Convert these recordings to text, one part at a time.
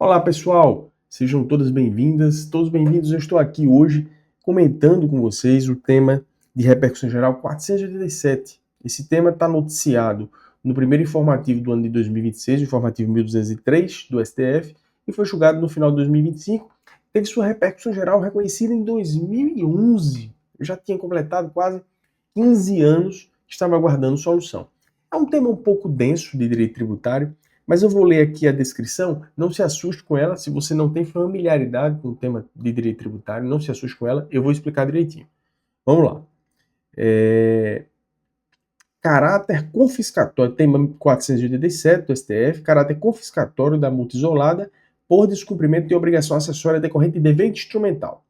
Olá pessoal, sejam todas bem-vindas, todos bem-vindos. Eu estou aqui hoje comentando com vocês o tema de repercussão geral 487. Esse tema está noticiado no primeiro informativo do ano de 2026, o informativo 1203 do STF, e foi julgado no final de 2025. Teve sua repercussão geral reconhecida em 2011. Eu já tinha completado quase 15 anos que estava aguardando solução. É um tema um pouco denso de direito tributário, mas eu vou ler aqui a descrição, não se assuste com ela, se você não tem familiaridade com o tema de direito tributário, não se assuste com ela, eu vou explicar direitinho. Vamos lá. Caráter confiscatório, tema 487 do STF, caráter confiscatório da multa isolada por descumprimento de obrigação acessória decorrente de dever instrumental.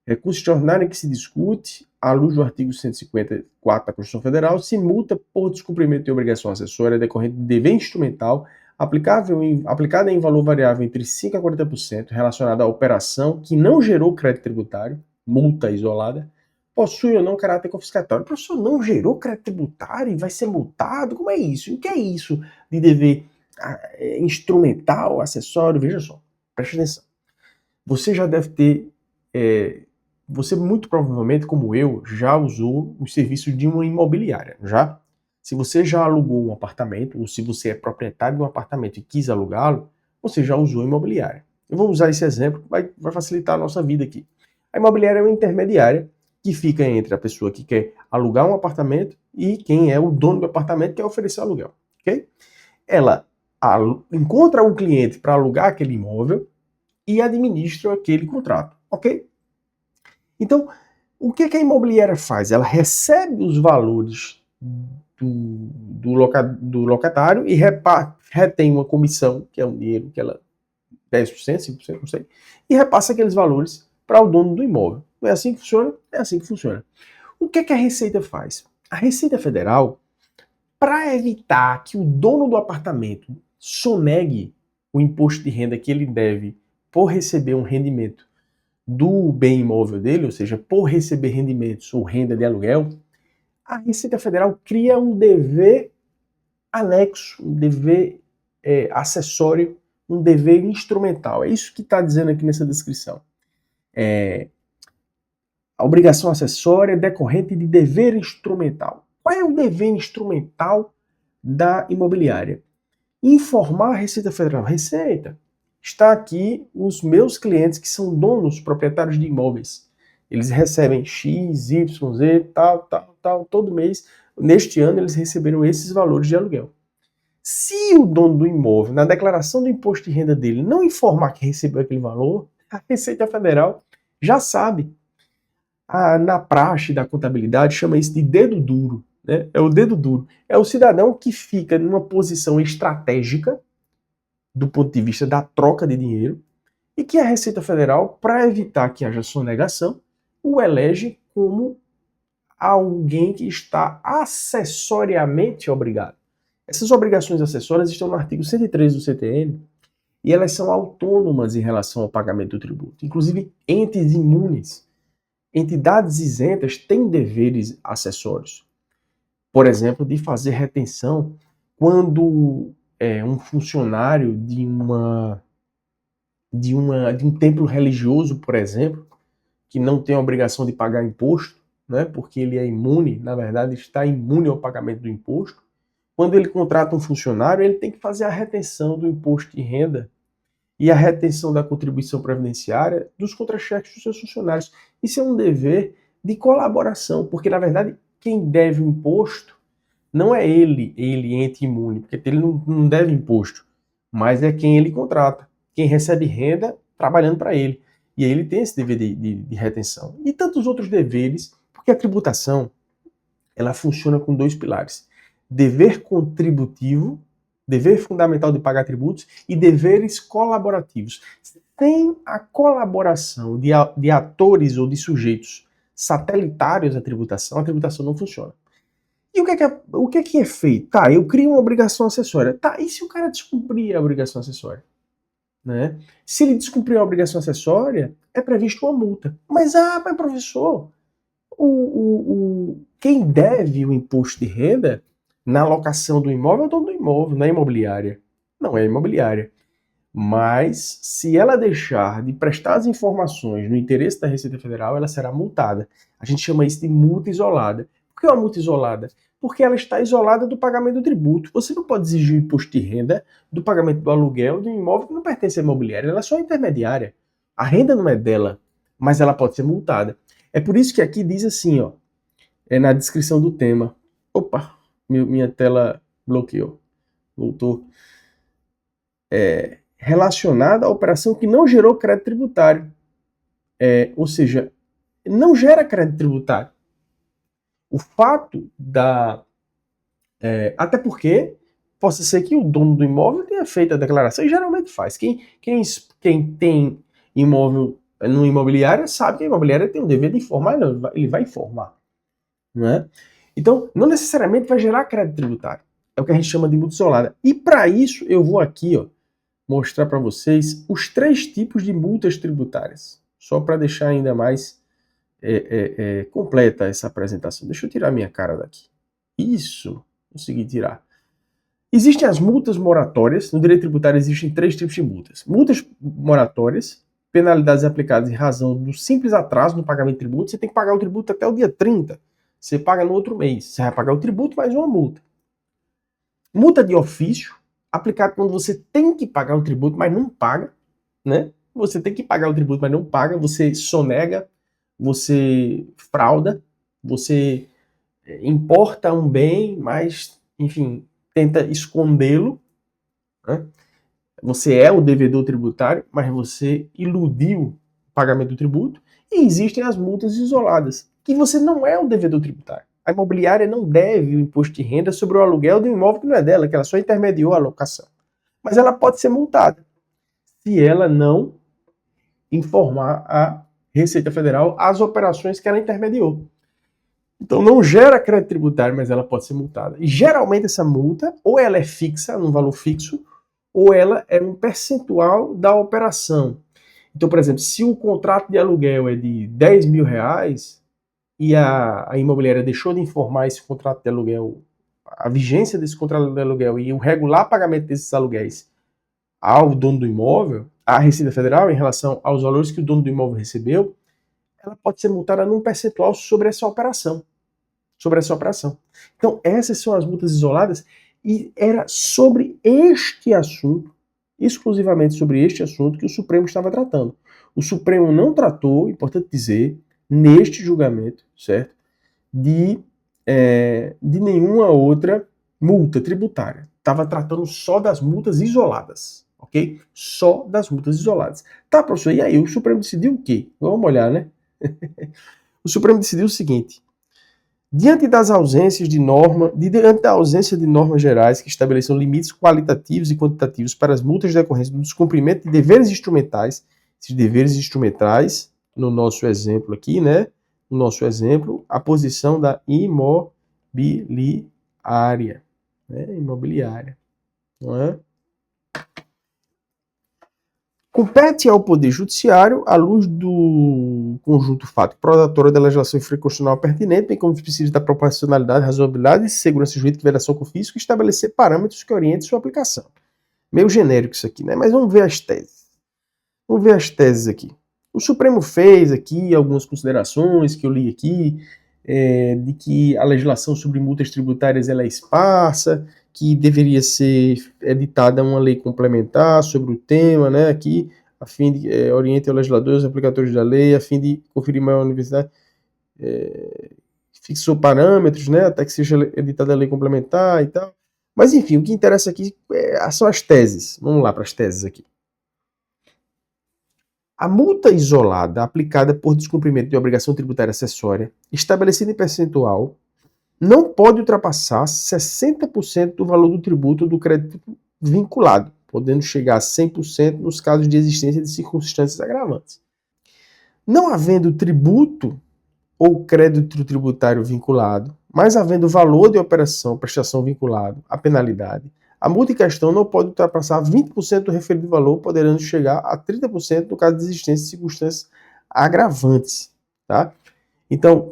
Recurso extraordinário em que se discute, à luz do artigo 154 da Constituição Federal, se multa por descumprimento de obrigação acessória decorrente de dever instrumental aplicada em valor variável entre 5% a 40% relacionada à operação que não gerou crédito tributário, multa isolada, possui ou não caráter confiscatório. O professor não gerou crédito tributário e vai ser multado? Como é isso? O que é isso de dever instrumental, acessório? Veja só, preste atenção. Você já deve ter você muito provavelmente, como eu, já usou os serviços de uma imobiliária, já? Se você já alugou um apartamento, ou se você é proprietário de um apartamento e quis alugá-lo, você já usou a imobiliária. Eu vou usar esse exemplo, vai facilitar a nossa vida aqui. A imobiliária é uma intermediária que fica entre a pessoa que quer alugar um apartamento e quem é o dono do apartamento que quer oferecer aluguel, ok? Ela encontra um cliente para alugar aquele imóvel e administra aquele contrato, ok? Então, o que a imobiliária faz? Ela recebe os valores do locatário e retém uma comissão, que é um dinheiro que ela 10%, 5%, não sei, e repassa aqueles valores para o dono do imóvel. Não é assim que funciona? É assim que funciona. O que a Receita faz? A Receita Federal, para evitar que o dono do apartamento sonegue o imposto de renda que ele deve por receber um rendimento do bem imóvel dele, ou seja, por receber rendimentos ou renda de aluguel, a Receita Federal cria um dever anexo, um dever acessório, um dever instrumental. É isso que está dizendo aqui nessa descrição. A obrigação acessória decorrente de dever instrumental. Qual é o dever instrumental da imobiliária? Informar a Receita Federal. Receita, está aqui os meus clientes que são donos, proprietários de imóveis. Eles recebem X, Y, Z, tal, todo mês. Neste ano eles receberam esses valores de aluguel. Se o dono do imóvel, na declaração do imposto de renda dele, não informar que recebeu aquele valor, a Receita Federal já sabe. Na praxe da contabilidade chama isso de dedo duro. Né? É o dedo duro. É o cidadão que fica numa posição estratégica do ponto de vista da troca de dinheiro e que a Receita Federal, para evitar que haja sonegação, o elege como alguém que está acessoriamente obrigado. Essas obrigações acessórias estão no artigo 103 do CTN e elas são autônomas em relação ao pagamento do tributo. Inclusive, entes imunes, entidades isentas têm deveres acessórios. Por exemplo, de fazer retenção quando um funcionário de um templo religioso, por exemplo, que não tem a obrigação de pagar imposto, né, porque ele é imune, na verdade está imune ao pagamento do imposto. Quando ele contrata um funcionário, ele tem que fazer a retenção do imposto de renda e a retenção da contribuição previdenciária dos contra-cheques dos seus funcionários. Isso é um dever de colaboração, porque, na verdade, quem deve o imposto não é ele ente imune, porque ele não deve imposto, mas é quem ele contrata, quem recebe renda trabalhando para ele. E aí ele tem esse dever de retenção. E tantos outros deveres, porque a tributação ela funciona com dois pilares. Dever contributivo, dever fundamental de pagar tributos, e deveres colaborativos. Sem a colaboração de atores ou de sujeitos satelitários à tributação, a tributação não funciona. E o que é feito? Tá, eu crio uma obrigação acessória. Tá, e se o cara descumprir a obrigação acessória? Né? Se ele descumprir a obrigação acessória, é previsto uma multa. Mas professor, quem deve o imposto de renda na locação do imóvel é o dono do imóvel, não é a imobiliária. Não é a imobiliária. Mas, se ela deixar de prestar as informações no interesse da Receita Federal, ela será multada. A gente chama isso de multa isolada. Por que uma multa isolada? Porque ela está isolada do pagamento do tributo. Você não pode exigir o imposto de renda do pagamento do aluguel de um imóvel que não pertence à imobiliária. Ela é só intermediária. A renda não é dela, mas ela pode ser multada. É por isso que aqui diz assim, ó, na descrição do tema. Opa, minha tela bloqueou. Voltou. Relacionada à operação que não gerou crédito tributário. Ou seja, não gera crédito tributário. O fato da... até porque possa ser que o dono do imóvel tenha feito a declaração, e geralmente faz. Quem tem imóvel no imobiliário sabe que a imobiliária tem o dever de informar, ele vai informar. Não é? Então, não necessariamente vai gerar crédito tributário. É o que a gente chama de multa isolada. E para isso, eu vou aqui mostrar para vocês os 3 tipos de multas tributárias. Só para deixar ainda mais completa essa apresentação. Deixa eu tirar minha cara daqui. Isso, consegui tirar. Existem as multas moratórias. No direito tributário existem 3 tipos de multas. Multas moratórias, penalidades aplicadas em razão do simples atraso no pagamento de tributo. Você tem que pagar o tributo até o dia 30. Você paga no outro mês. Você vai pagar o tributo mais uma multa. Multa de ofício, aplicada quando você tem que pagar o tributo, mas não paga, né? Você tem que pagar o tributo, mas não paga, você sonega, você frauda, você importa um bem, mas, enfim, tenta escondê-lo, né? Você é o devedor tributário, mas você iludiu o pagamento do tributo. E existem as multas isoladas, que você não é o devedor tributário. A imobiliária não deve o imposto de renda sobre o aluguel de um imóvel que não é dela, que ela só intermediou a locação. Mas ela pode ser multada se ela não informar a Receita Federal as operações que ela intermediou. Então não gera crédito tributário, mas ela pode ser multada. E geralmente essa multa, ou ela é fixa, num valor fixo, ou ela é um percentual da operação. Então, por exemplo, se o contrato de aluguel é de 10 mil reais e a imobiliária deixou de informar esse contrato de aluguel, a vigência desse contrato de aluguel e o regular pagamento desses aluguéis ao dono do imóvel, à Receita Federal, em relação aos valores que o dono do imóvel recebeu, ela pode ser multada num percentual sobre essa operação. Então, essas são as multas isoladas, e era sobre este assunto, exclusivamente sobre este assunto, que o Supremo estava tratando. O Supremo não tratou, importante dizer, neste julgamento, certo, de nenhuma outra multa tributária. Estava tratando só das multas isoladas, ok? Só das multas isoladas. Tá, professor, e aí? O Supremo decidiu o quê? Vamos olhar, né? O Supremo decidiu o seguinte: diante da ausência de normas gerais que estabeleçam limites qualitativos e quantitativos para as multas decorrentes do descumprimento de deveres instrumentais, esses deveres instrumentais, no nosso exemplo aqui, né? No nosso exemplo, a posição da imobiliária, né? Imobiliária, não é? Compete ao Poder Judiciário, à luz do conjunto fático probatório da legislação infraconstitucional pertinente, bem como os princípios da proporcionalidade, razoabilidade, segurança jurídica e vedação com fisco, estabelecer parâmetros que orientem sua aplicação. Meio genérico isso aqui, né? Mas vamos ver as teses. Vamos ver as teses aqui. O Supremo fez aqui algumas considerações que eu li aqui, de que a legislação sobre multas tributárias ela é esparsa, que deveria ser editada uma lei complementar sobre o tema, né, aqui, a fim de oriente o legislador e os aplicadores da lei, a fim de conferir maior universidade, fixou parâmetros, né, até que seja editada a lei complementar e tal. Mas enfim, o que interessa aqui são as teses. Vamos lá para as teses aqui. A multa isolada aplicada por descumprimento de obrigação tributária acessória, estabelecida em percentual, não pode ultrapassar 60% do valor do tributo do crédito vinculado, podendo chegar a 100% nos casos de existência de circunstâncias agravantes. Não havendo tributo ou crédito tributário vinculado, mas havendo valor de operação, prestação vinculado à penalidade, a multa em questão não pode ultrapassar 20% do referido valor, podendo chegar a 30% no caso de existência de circunstâncias agravantes. Tá? Então,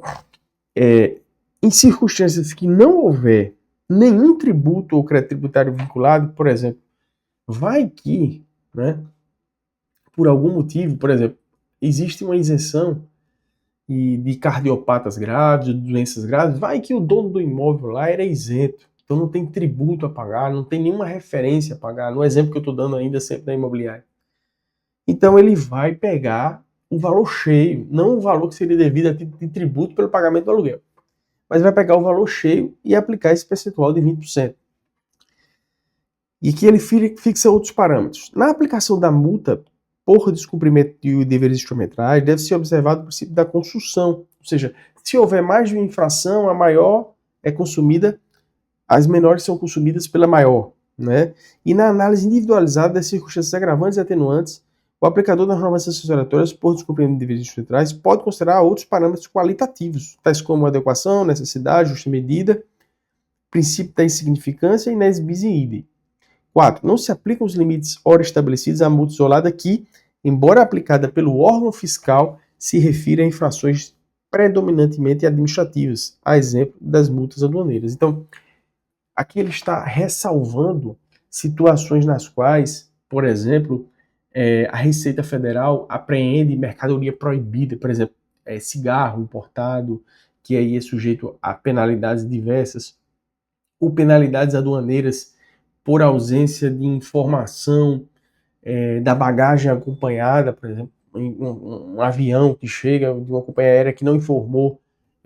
em circunstâncias que não houver nenhum tributo ou crédito tributário vinculado, por exemplo, vai que né? Por algum motivo, por exemplo, existe uma isenção de cardiopatas graves, de doenças graves, vai que o dono do imóvel lá era isento, então não tem tributo a pagar, não tem nenhuma referência a pagar, no exemplo que eu estou dando ainda sempre da imobiliária. Então ele vai pegar o valor cheio, não o valor que seria devido a título de tributo pelo pagamento do aluguel, mas vai pegar o valor cheio e aplicar esse percentual de 20%. E que ele fixa outros parâmetros. Na aplicação da multa por descumprimento de deveres instrumentais, deve ser observado o princípio da construção. Ou seja, se houver mais de uma infração, a maior é consumida, as menores são consumidas pela maior, né? E na análise individualizada das circunstâncias agravantes e atenuantes, o aplicador das normas sancionatórias por descumprimento de deveres instrumentais pode considerar outros parâmetros qualitativos, tais como adequação, necessidade, justa medida, princípio da insignificância e nes bis in idem. 4. Não se aplicam os limites ora estabelecidos à multa isolada que, embora aplicada pelo órgão fiscal, se refira a infrações predominantemente administrativas, a exemplo das multas aduaneiras. Então, aqui ele está ressalvando situações nas quais, por exemplo, a Receita Federal apreende mercadoria proibida, por exemplo, cigarro importado, que aí é sujeito a penalidades diversas, ou penalidades aduaneiras por ausência de informação da bagagem acompanhada, por exemplo, um avião que chega de uma companhia aérea que não informou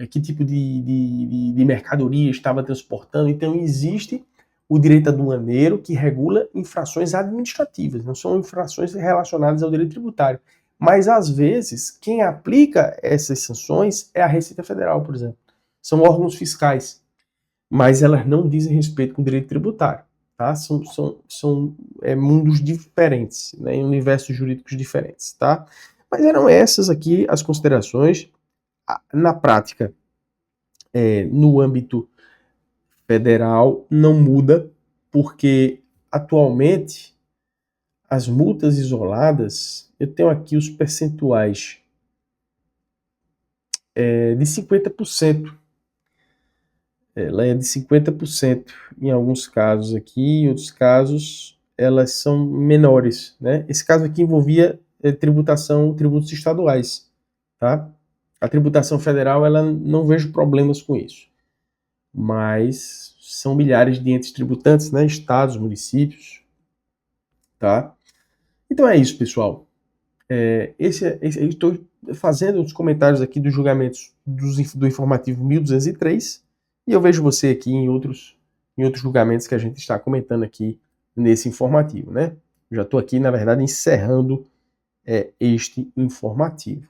que tipo de mercadoria estava transportando. Então existe o direito aduaneiro que regula infrações administrativas, não são infrações relacionadas ao direito tributário. Mas às vezes quem aplica essas sanções é a Receita Federal, por exemplo. São órgãos fiscais, mas elas não dizem respeito com o direito tributário. Tá? São mundos diferentes, né? Em universos jurídicos diferentes. Tá? Mas eram essas aqui as considerações. Na prática, no âmbito federal, não muda, porque atualmente as multas isoladas, eu tenho aqui os percentuais de 50%. Ela é de 50% em alguns casos aqui, em outros casos elas são menores, né? Esse caso aqui envolvia tributos estaduais, tá? A tributação federal, ela não vejo problemas com isso, mas são milhares de entes tributantes, né? Estados, municípios, tá? Então é isso, pessoal. Eu estou fazendo os comentários aqui dos julgamentos do informativo 1203, e eu vejo você aqui em outros julgamentos que a gente está comentando aqui nesse informativo, né? Já estou aqui, na verdade, encerrando este informativo.